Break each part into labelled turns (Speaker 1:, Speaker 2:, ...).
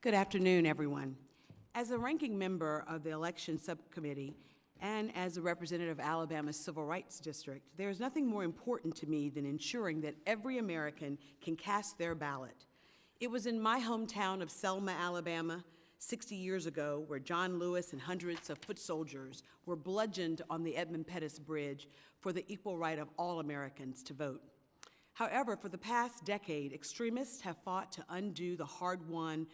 Speaker 1: Good afternoon, everyone. As a ranking member of the Election Subcommittee and as a representative of Alabama's Civil Rights District, there is nothing more important to me than ensuring that every American can cast their ballot. It was in my hometown of Selma, Alabama, 60 years ago, where John Lewis and hundreds of foot soldiers were bludgeoned on the Edmund Pettus Bridge for the equal right of all Americans to vote. However, for the past decade, extremists have fought to undo the hard-won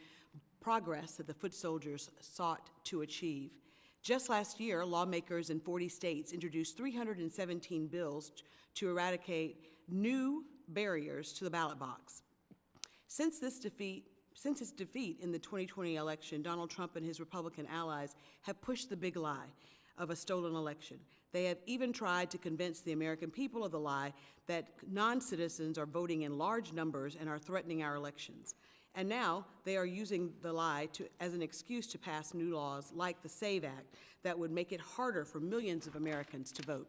Speaker 1: progress that the foot soldiers sought to achieve. Just last year, lawmakers in 40 states introduced 317 bills to eradicate new barriers to the ballot box. Since its defeat in the 2020 election, Donald Trump and his Republican allies have pushed the big lie of a stolen election. They have even tried to convince the American people of the lie that non-citizens are voting in large numbers and are threatening our elections. And now they are using the lie as an excuse to pass new laws like the SAVE Act that would make it harder for millions of Americans to vote.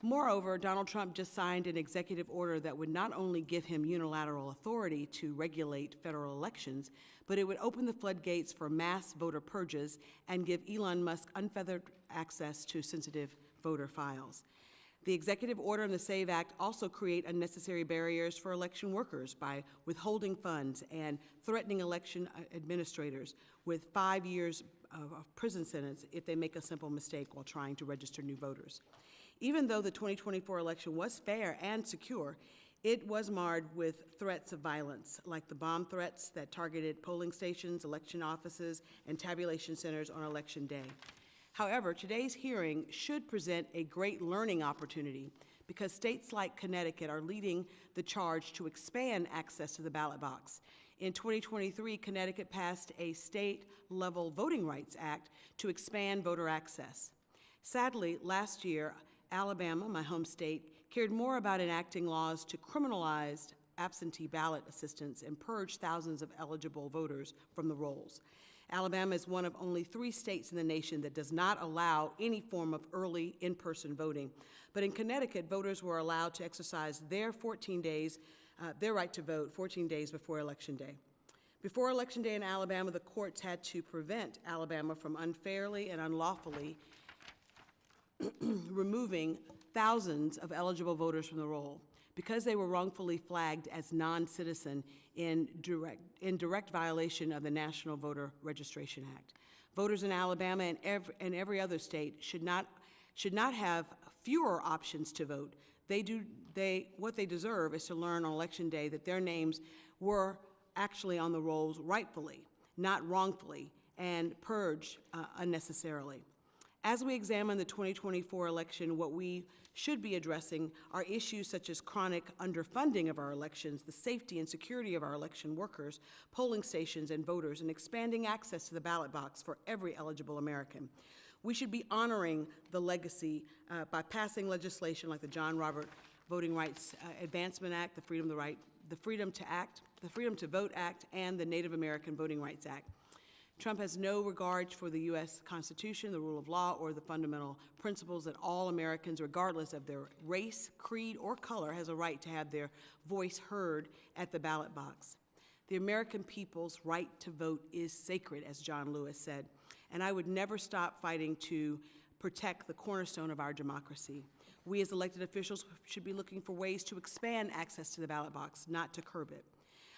Speaker 1: Moreover, Donald Trump just signed an executive order that would not only give him unilateral authority to regulate federal elections, but it would open the floodgates for mass voter purges and give Elon Musk unfettered access to sensitive voter files. The executive order and the SAVE Act also create unnecessary barriers for election workers by withholding funds and threatening election administrators with 5 years of prison sentence if they make a simple mistake while trying to register new voters. Even though the 2024 election was fair and secure, it was marred with threats of violence, like the bomb threats that targeted polling stations, election offices, and tabulation centers on Election Day. However, today's hearing should present a great learning opportunity because states like Connecticut are leading the charge to expand access to the ballot box. In 2023, Connecticut passed a state-level Voting Rights Act to expand voter access. Sadly, last year, Alabama, my home state, cared more about enacting laws to criminalize absentee ballot assistance and purge thousands of eligible voters from the rolls. Alabama is one of only 3 states in the nation that does not allow any form of early in-person voting. But in Connecticut, voters were allowed to exercise their right to vote 14 days before Election Day. Before Election Day in Alabama, the courts had to prevent Alabama from unfairly and unlawfully removing thousands of eligible voters from the roll because they were wrongfully flagged as non-citizen in direct violation of the National Voter Registration Act. Voters in Alabama and every other state should not have fewer options to vote. What they deserve is to learn on Election Day that their names were actually on the rolls rightfully, not wrongfully, and purged unnecessarily. As we examine the 2024 election, what we should be addressing are issues such as chronic underfunding of our elections, the safety and security of our election workers, polling stations and voters, and expanding access to the ballot box for every eligible American. We should be honoring the legacy by passing legislation like the John Roberts Voting Rights Advancement Act, the Freedom to Vote Act, and the Native American Voting Rights Act. Trump has no regard for the U.S. Constitution, the rule of law, or the fundamental principles that all Americans, regardless of their race, creed, or color, has a right to have their voice heard at the ballot box. The American people's right to vote is sacred, as John Lewis said, and I would never stop fighting to protect the cornerstone of our democracy. We as elected officials should be looking for ways to expand access to the ballot box, not to curb it.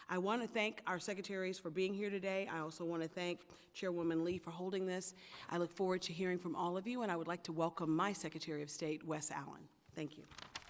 Speaker 1: I want to thank our secretaries for being here today. I also want to thank Chairwoman Lee for holding this. I look forward to hearing from all of you, and I would like to welcome my Secretary of State, Wes Allen. Thank you.